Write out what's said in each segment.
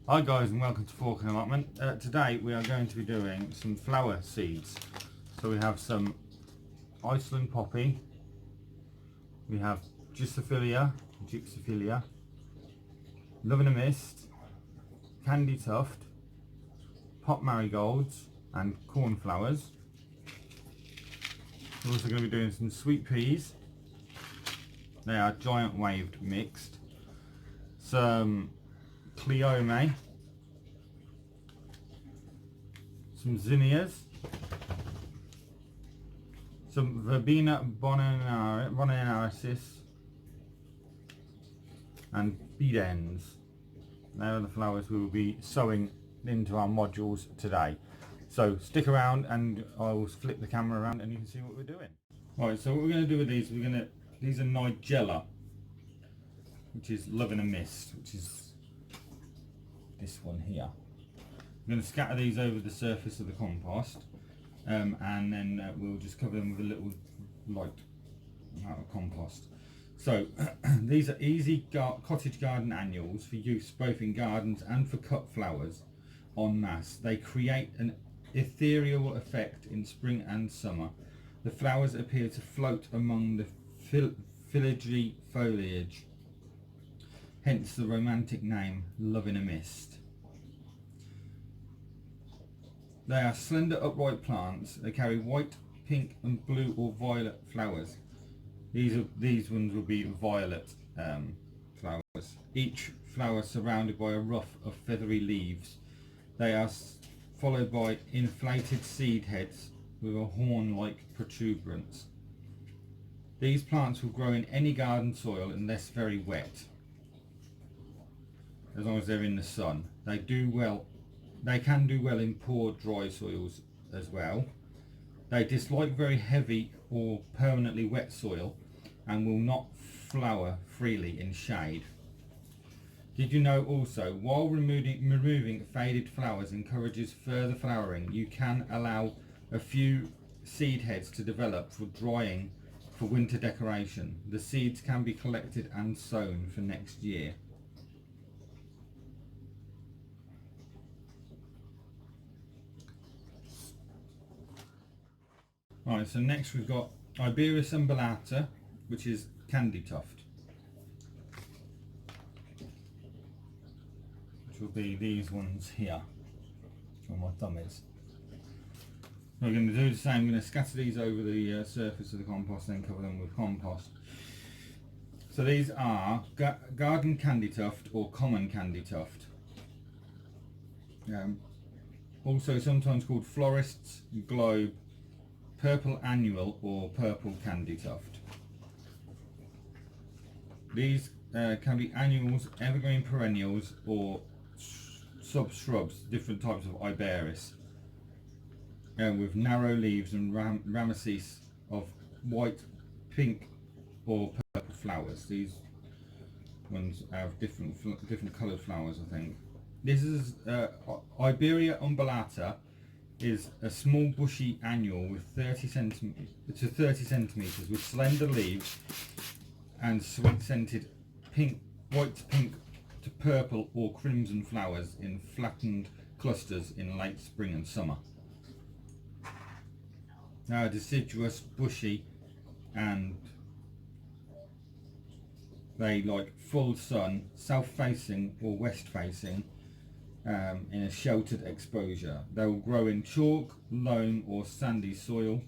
Hi guys and welcome to Forkin Allotment. Today we are going to be doing some flower seeds. So we have some Iceland poppy, we have Gypsophilia, Love in a Mist, Candytuft, pot marigolds and cornflowers. We're also going to be doing some sweet peas. They are giant waved mixed. Some Cleome, some Zinnias, some Verbena bonarensis and beadens. They are the flowers we will be sowing into our modules today. So stick around and I will flip the camera around and you can see what we're doing. Alright, so what we're going to do with these, these are Nigella, which is Love in a Mist, which is this one here. I'm going to scatter these over the surface of the compost and then we'll just cover them with a little light amount of compost. So these are easy cottage garden annuals for use both in gardens and for cut flowers en masse. They create an ethereal effect in spring and summer. The flowers appear to float among the filigree foliage, hence the romantic name Love in a Mist. They are slender upright plants. They carry white, pink and blue or violet flowers. These ones will be violet flowers. Each flower surrounded by a ruff of feathery leaves. They are followed by inflated seed heads with a horn-like protuberance. These plants will grow in any garden soil unless very wet, as long as they're in the sun. They can do well in poor dry soils as well. They dislike very heavy or permanently wet soil and will not flower freely in shade. Did you know also, while removing faded flowers encourages further flowering, you can allow a few seed heads to develop for drying for winter decoration. The seeds can be collected and sown for next year. Right, so next we've got Iberis Umbellata, which is Candytuft, which will be these ones here, where my thumb is. We're going to do the same. I'm going to scatter these over the surface of the compost and then cover them with compost. So these are Garden Candytuft or Common Candytuft, also sometimes called Florist's Globe, Purple Annual or Purple Candytuft. These can be annuals, evergreen perennials or sub-shrubs, different types of Iberis, with narrow leaves and rameses of white, pink or purple flowers. These ones have different coloured flowers, I think. This is Iberia umbellata, is a small bushy annual with 30 centimeters with slender leaves and sweet scented white to pink to purple or crimson flowers in flattened clusters in late spring and summer. Now deciduous, bushy, and they like full sun, south facing or west facing, in a sheltered exposure. They will grow in chalk, loam or sandy soil,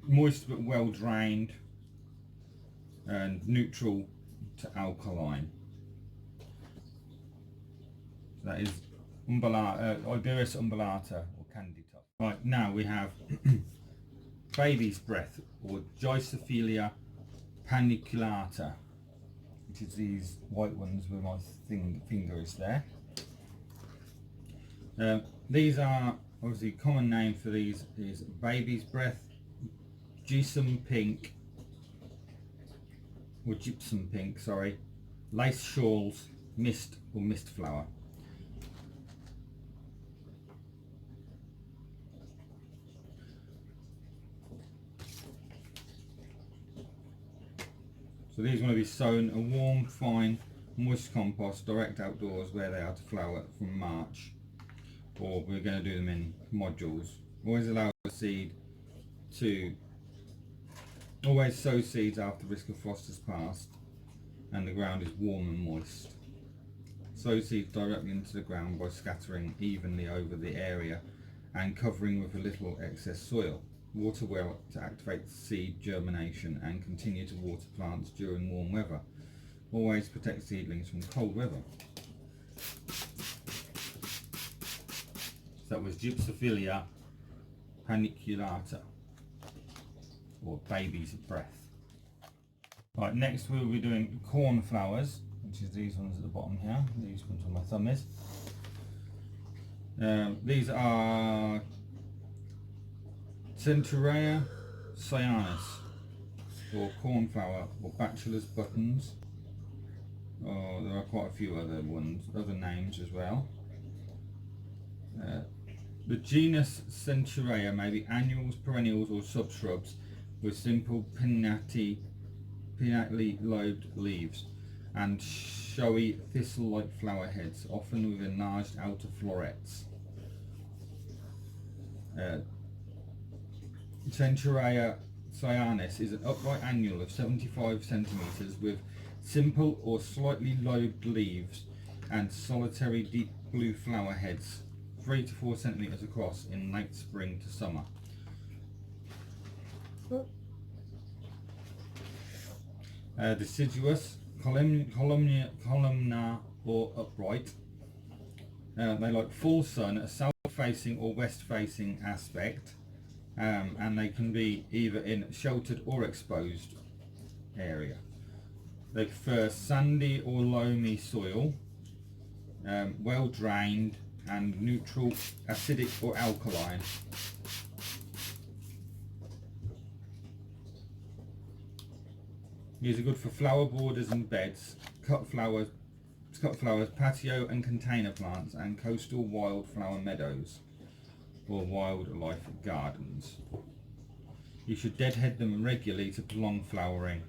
moist but well drained and neutral to alkaline. So that is Iberis umbellata or Candytuft. Right, now we have baby's breath or Gypsophilia paniculata, which is these white ones where my finger is there. These are obviously common name for these is baby's breath, gypsum pink, sorry, lace shawls, mist or mist flower. So these want to be sown a warm, fine moist compost direct outdoors where they are to flower from March, or we're going to do them in modules. Always allow the seed to always sow seeds after risk of frost has passed and the ground is warm and moist. Sow seeds directly into the ground by scattering evenly over the area and covering with a little excess soil. Water well to activate seed germination and continue to water plants during warm weather. Always protect seedlings from cold weather. So that was Gypsophilia paniculata, or baby's breath. Right, next we'll be doing cornflowers, which is these ones at the bottom here. These ones on my thumb is. These are Centaurea, Cyanus, or cornflower, or bachelor's buttons. Oh, there are quite a few other names as well. The genus Centaurea may be annuals, perennials, or subshrubs with simple pinnately lobed leaves and showy thistle-like flower heads, often with enlarged outer florets. Centaurea Cyanus is an upright annual of 75 centimeters with simple or slightly lobed leaves and solitary deep blue flower heads, 3 to 4 centimeters across in late spring to summer. Deciduous, columnar or upright. They like full sun, a south-facing or west-facing aspect, and they can be either in sheltered or exposed area. They prefer sandy or loamy soil, well drained and neutral, acidic or alkaline. These are good for flower borders and beds, cut flowers, patio and container plants, and coastal wildflower meadows or wildlife gardens. You should deadhead them regularly to prolong flowering.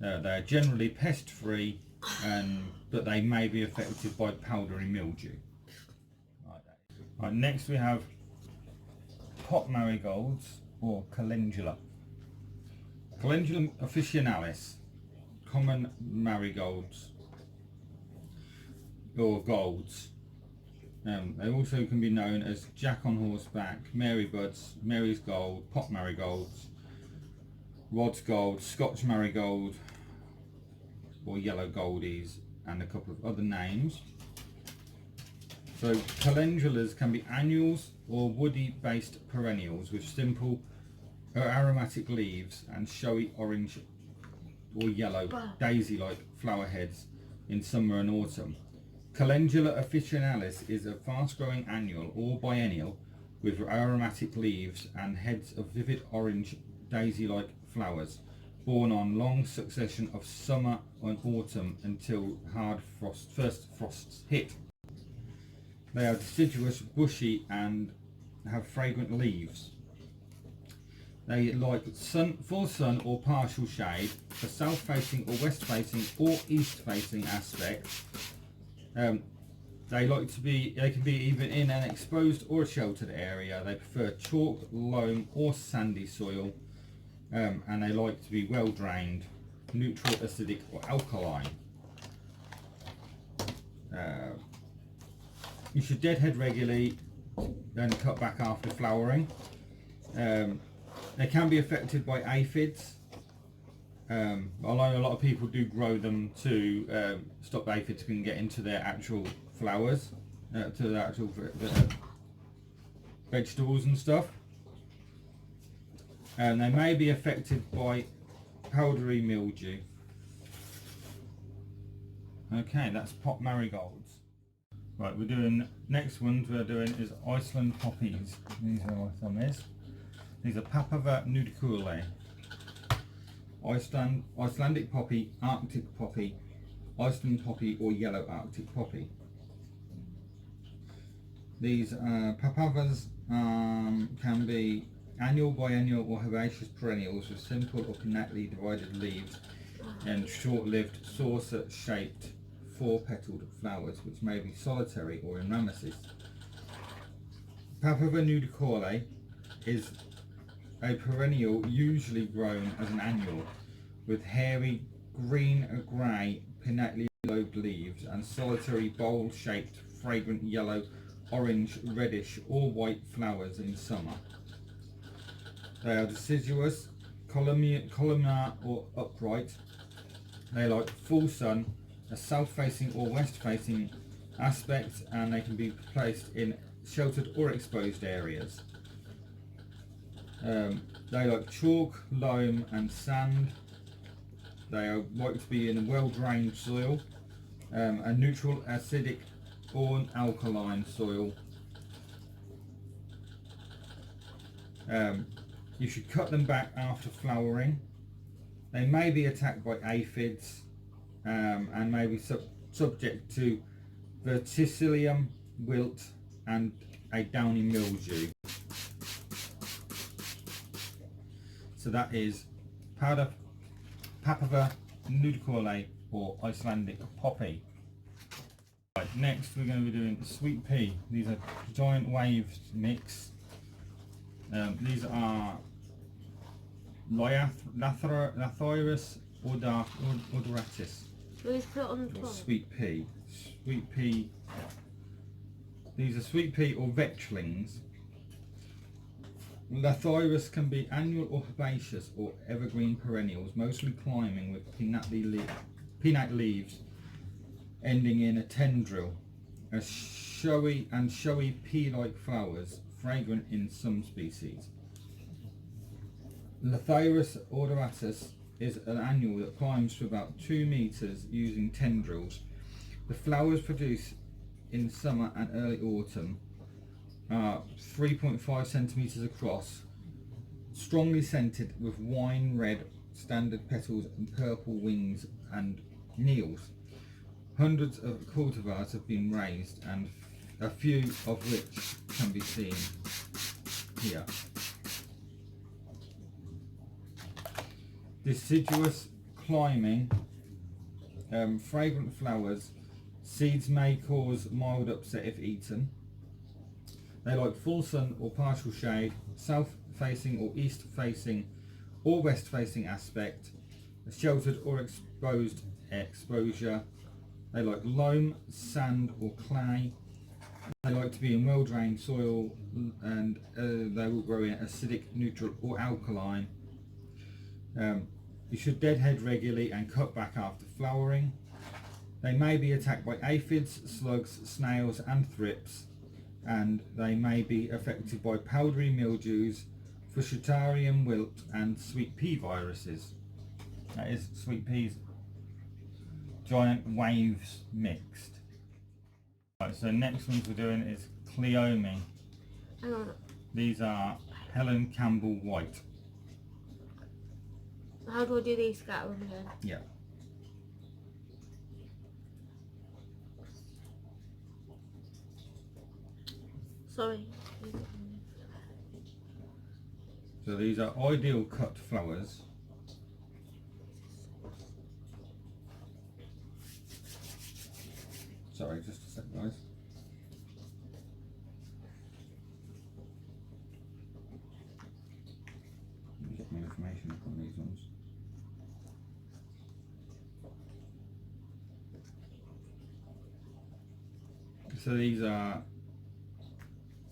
They are generally pest free, but they may be affected by powdery mildew. Right, next we have pot marigolds or calendula. Calendula officinalis, common marigolds or golds. They also can be known as Jack on Horseback, Mary Buds, Mary's Gold, pot marigolds, Rod's Gold, Scotch Marigold, or Yellow Goldies, and a couple of other names. So calendulas can be annuals or woody based perennials with simple or aromatic leaves and showy orange or yellow daisy like flower heads in summer and autumn. Calendula officinalis is a fast growing annual or biennial with aromatic leaves and heads of vivid orange daisy like flowers, borne on long succession of summer and autumn until first frosts hit. They are deciduous, bushy, and have fragrant leaves. They like full sun or partial shade, a south-facing or west-facing or east-facing aspect. They can be either in an exposed or a sheltered area. They prefer chalk, loam, or sandy soil, and they like to be well drained, neutral, acidic, or alkaline. You should deadhead regularly, then cut back after flowering. They can be affected by aphids. Although a lot of people do grow them to stop aphids can get into their actual flowers, to the actual vegetables and stuff. And they may be affected by powdery mildew. Okay, that's pot marigolds. Right, next ones we're doing is Iceland poppies. These are my thumb is. These are Papaver Nudicaule. Icelandic poppy, Arctic poppy, Iceland poppy, or yellow Arctic poppy. These papavers can be annual, biennial, or herbaceous perennials with simple or pinnately divided leaves and short-lived saucer-shaped four-petaled flowers, which may be solitary or in rameses. Papaver Nudicaule is a perennial usually grown as an annual, with hairy green-grey pinnately lobed leaves and solitary bowl-shaped fragrant yellow, orange, reddish or white flowers in summer. They are deciduous, columnar or upright. They like full sun, a south-facing or west-facing aspect, and they can be placed in sheltered or exposed areas. They like chalk, loam and sand. They are like to be in a well-drained soil, a neutral, acidic or an alkaline soil. You should cut them back after flowering. They may be attacked by aphids and may be subject to verticillium, wilt and a downy mildew. So that is Papaver Nudicaule or Icelandic poppy. Right, next we're going to be doing sweet pea. These are giant waves mix. These are Lathyrus odoratus. Please put it on the top. Sweet pea. Sweet pea. These are sweet pea or vetchlings. Lathyrus can be annual or herbaceous or evergreen perennials, mostly climbing with pinnate leaves ending in a tendril. Showy pea-like flowers, fragrant in some species. Lathyrus odoratus is an annual that climbs to about 2 meters using tendrils. The flowers produced in summer and early autumn are 3.5 centimeters across, strongly scented with wine red standard petals and purple wings and needles. Hundreds of cultivars have been raised, and a few of which can be seen here. Deciduous climbing, fragrant flowers. Seeds may cause mild upset if eaten. They like full sun or partial shade, south-facing or east-facing or west-facing aspect, a sheltered or exposed exposure. They like loam, sand or clay. They like to be in well-drained soil, and they will grow in acidic, neutral or alkaline. You should deadhead regularly and cut back after flowering. They may be attacked by aphids, slugs, snails and thrips, and they may be affected by powdery mildews, Fusarium wilt and sweet pea viruses. That is sweet peas, giant waves mixed. Right, so next ones we're doing is Cleome. These are Helen, Campbell, white. How do I do these scatter them again? Yeah. Sorry. So these are ideal cut flowers. Sorry, just a sec, guys. Let me get my information up on these ones. So these are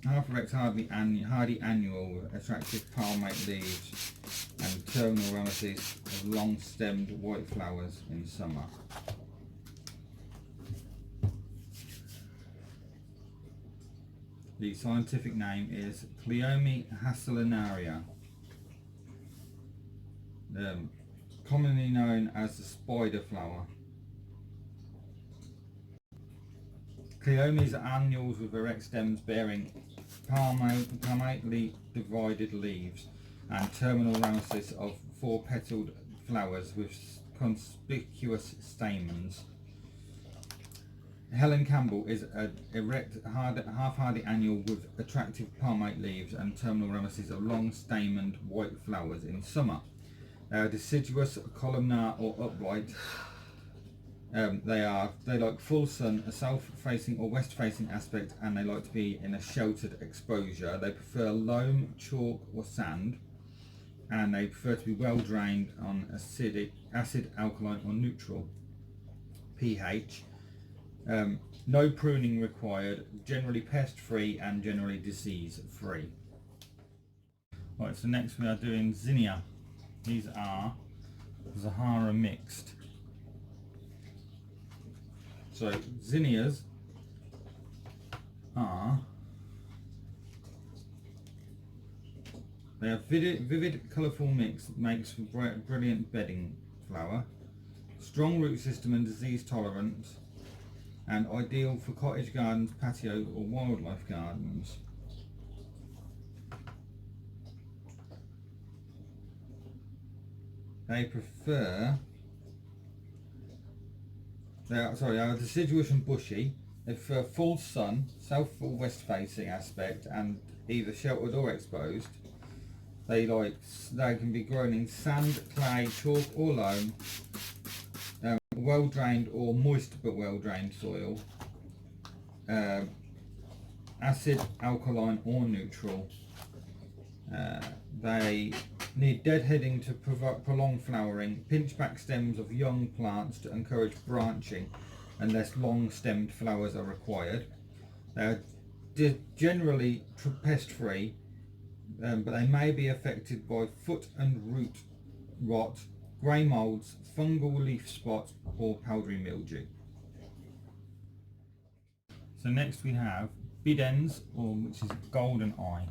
half-erect hardy annual with attractive palmate leaves and terminal rameses of long-stemmed white flowers in summer. The scientific name is Cleome hasselinaria, commonly known as the spider flower. Cleomes are annuals with erect stems bearing palmately divided leaves and terminal rameses of 4-petaled flowers with conspicuous stamens. Helen Campbell is an erect, half-hardy annual with attractive palmate leaves and terminal rameses of long-stamened white flowers in summer. They are deciduous, columnar or upright. They like full sun, a south-facing or west-facing aspect, and they like to be in a sheltered exposure. They prefer loam, chalk, or sand, and they prefer to be well drained on acid, alkaline, or neutral pH. No pruning required. Generally pest-free and generally disease-free. Right, so next we are doing Zinnia. These are Zahara mixed. So Zinnias are, they have vivid colourful mix makes for brilliant bedding flower, strong root system and disease tolerant, and ideal for cottage gardens, patio or wildlife gardens. They prefer, they are deciduous and bushy. They prefer full sun, south or west facing aspect, and either sheltered or exposed. They can be grown in sand, clay, chalk or loam, well drained or moist but well drained soil, acid, alkaline or neutral. They need deadheading to prolong flowering, pinch back stems of young plants to encourage branching unless long stemmed flowers are required. They are generally pest free, but they may be affected by foot and root rot, grey moulds, fungal leaf spot or powdery mildew. So next we have Bidens, which is golden eye.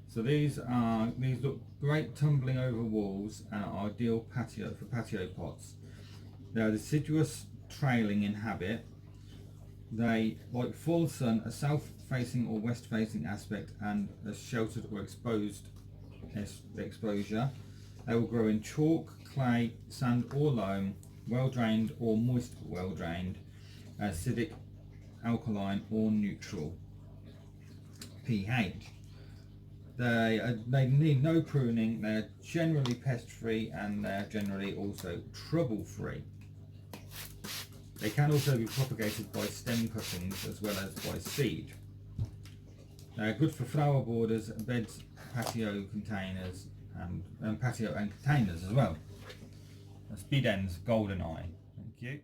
So these look great tumbling over walls and are ideal for patio pots. They are deciduous, trailing in habit. They like full sun, a south facing or west facing aspect, and a sheltered or exposed exposure. They will grow in chalk, clay, sand or loam, well drained or moist but well drained, acidic, alkaline or neutral pH. They need no pruning. They're generally pest free and they're generally also trouble free. They can also be propagated by stem cuttings as well as by seed. They're good for flower borders, beds, patio containers, and patio and containers as well. That's Bidens golden eye. Thank you.